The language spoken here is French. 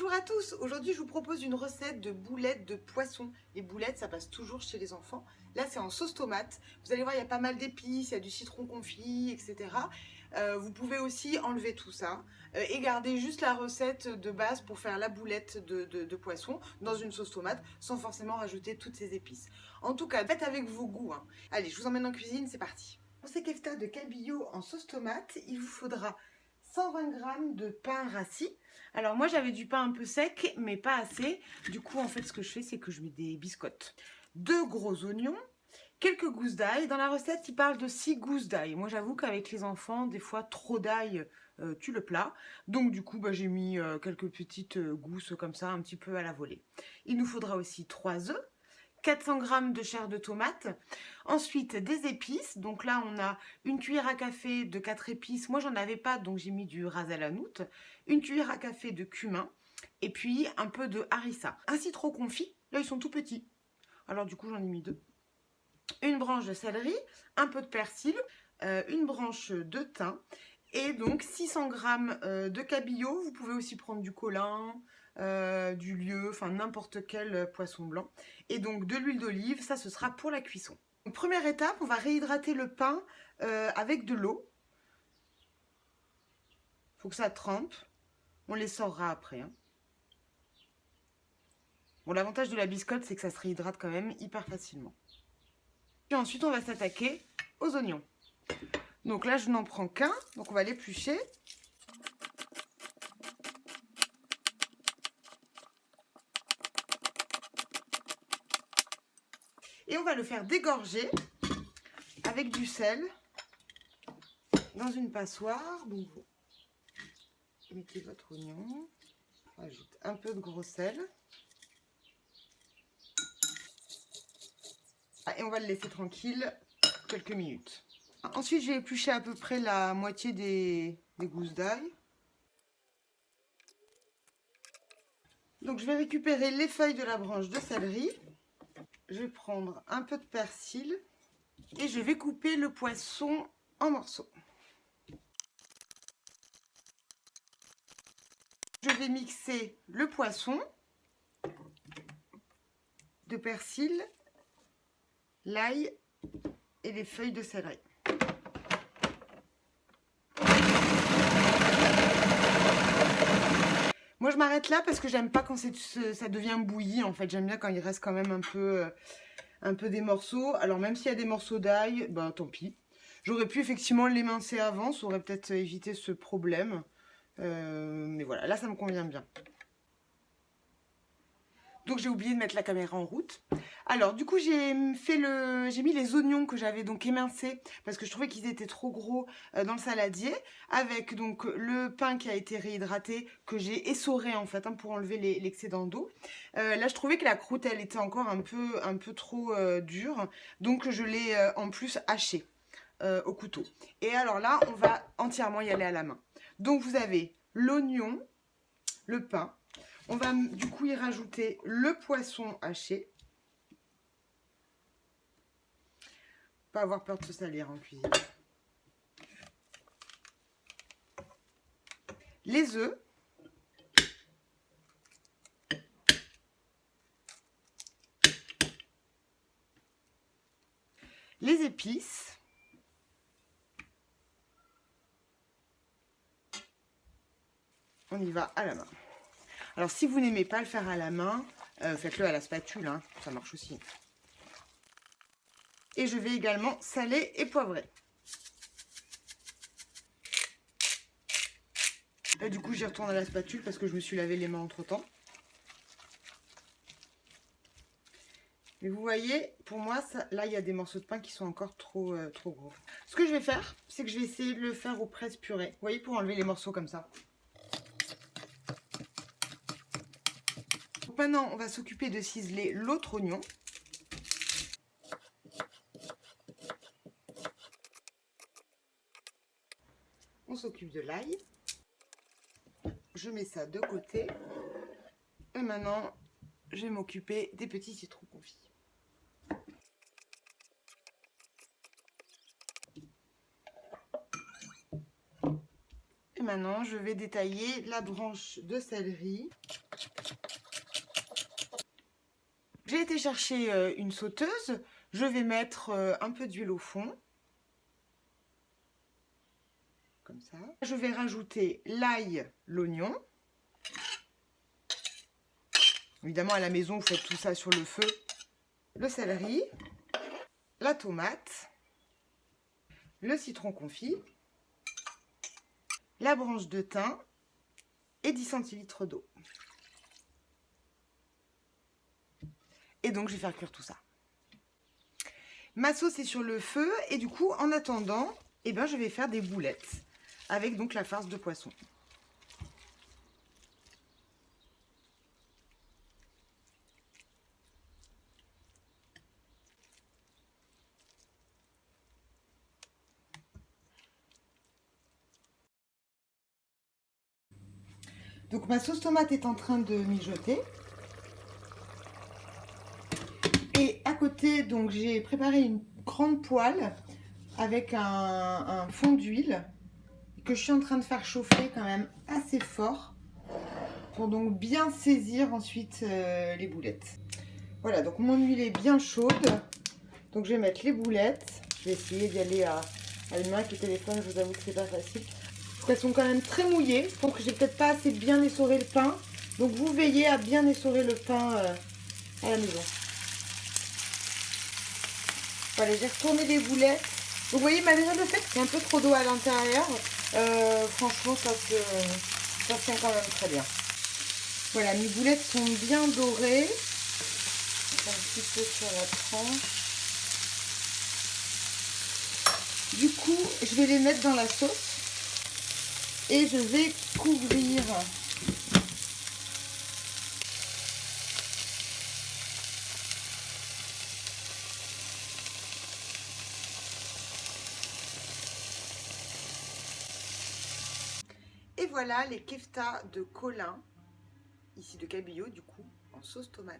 Bonjour à tous, aujourd'hui je vous propose une recette de boulettes de poisson. Les boulettes ça passe toujours chez les enfants. Là c'est en sauce tomate, vous allez voir il y a pas mal d'épices, il y a du citron confit, etc. Vous pouvez aussi enlever tout ça et garder juste la recette de base pour faire la boulette de poisson dans une sauce tomate sans forcément rajouter toutes ces épices. En tout cas, faites avec vos goûts. Allez, je vous emmène en cuisine, c'est parti. Pour ces keftas de cabillaud en sauce tomate, il vous faudra 120 g de pain rassis. Alors moi j'avais du pain un peu sec mais pas assez. Du coup en fait ce que je fais c'est que je mets des biscottes. 2 gros oignons, quelques gousses d'ail. Dans la recette il parle de 6 gousses d'ail. Moi j'avoue qu'avec les enfants des fois trop d'ail tue le plat. Donc du coup j'ai mis quelques petites gousses comme ça un petit peu à la volée. Il nous faudra aussi 3 œufs. 400 g de chair de tomate, ensuite des épices, donc là on a une cuillère à café de 4 épices, moi j'en avais pas donc j'ai mis du ras el hanout, une cuillère à café de cumin et puis un peu de harissa. Un citron confit, là ils sont tout petits, alors du coup j'en ai mis 2. Une branche de céleri, un peu de persil, une branche de thym et donc 600 g de cabillaud, vous pouvez aussi prendre du colin, du lieu, enfin n'importe quel poisson blanc. Et donc de l'huile d'olive, ça ce sera pour la cuisson. Donc, première étape, on va réhydrater le pain avec de l'eau. Il faut que ça trempe. On les sortira après. Bon, l'avantage de la biscotte, c'est que ça se réhydrate quand même hyper facilement. Puis ensuite, on va s'attaquer aux oignons. Donc là, je n'en prends qu'un, donc on va l'éplucher. Et on va le faire dégorger avec du sel dans une passoire. Donc vous mettez votre oignon, on ajoute un peu de gros sel. Et on va le laisser tranquille quelques minutes. Ensuite, j'ai épluché à peu près la moitié des gousses d'ail. Donc je vais récupérer les feuilles de la branche de céleri. Je vais prendre un peu de persil et je vais couper le poisson en morceaux. Je vais mixer le poisson, de persil, l'ail et les feuilles de céleri. Moi je m'arrête là parce que j'aime pas quand ça devient bouilli en fait, j'aime bien quand il reste quand même un peu des morceaux. Alors même s'il y a des morceaux d'ail, ben tant pis. J'aurais pu effectivement l'émincer avant, ça aurait peut-être évité ce problème. Mais voilà, là ça me convient bien. Donc j'ai oublié de mettre la caméra en route. Alors du coup j'ai mis les oignons que j'avais donc émincés parce que je trouvais qu'ils étaient trop gros dans le saladier, avec donc le pain qui a été réhydraté que j'ai essoré en fait pour enlever l'excédent d'eau. Là je trouvais que la croûte elle était encore un peu trop dure, donc je l'ai en plus haché au couteau. Et alors là on va entièrement y aller à la main. Donc vous avez l'oignon, le pain. On va du coup y rajouter le poisson haché. Pas avoir peur de se salir en cuisine. Les œufs. Les épices. On y va à la main. Alors si vous n'aimez pas le faire à la main, faites-le à la spatule, ça marche aussi. Et je vais également saler et poivrer. Là du coup j'y retourne à la spatule parce que je me suis lavé les mains entre temps. Mais vous voyez, pour moi, là il y a des morceaux de pain qui sont encore trop gros. Ce que je vais faire, c'est que je vais essayer de le faire au presse-purée. Vous voyez, pour enlever les morceaux comme ça. Donc maintenant, on va s'occuper de ciseler l'autre oignon. On s'occupe de l'ail. Je mets ça de côté. Et maintenant, je vais m'occuper des petits citrons confits. Et maintenant, je vais détailler la branche de céleri. J'ai été chercher une sauteuse. Je vais mettre un peu d'huile au fond. Comme ça. Je vais rajouter l'ail, l'oignon. Évidemment, à la maison, vous faites tout ça sur le feu. Le céleri, la tomate, le citron confit, la branche de thym et 10 centilitres d'eau. Et donc, je vais faire cuire tout ça. Ma sauce est sur le feu et du coup, en attendant, eh ben, je vais faire des boulettes avec donc la farce de poisson. Donc ma sauce tomate est en train de mijoter. Et à côté, donc j'ai préparé une grande poêle avec un fond d'huile que je suis en train de faire chauffer quand même assez fort pour donc bien saisir ensuite les boulettes. Voilà, donc mon huile est bien chaude. Donc je vais mettre les boulettes. Je vais essayer d'y aller à une main avec le téléphone, je vous avoue que c'est pas facile. Elles sont quand même très mouillées. Je pense que j'ai peut-être pas assez bien essoré le pain. Donc vous veillez à bien essorer le pain à la maison. Voilà, j'ai retourné les boulettes. Donc vous voyez, malgré le fait qu'il y ait un peu trop d'eau à l'intérieur, franchement ça tient quand même très bien. Voilà, mes boulettes sont bien dorées. Un petit peu sur la tranche. Du coup, je vais les mettre dans la sauce. Et je vais couvrir. Et voilà les keftas de Colin, ici de Cabillaud du coup, en sauce tomate.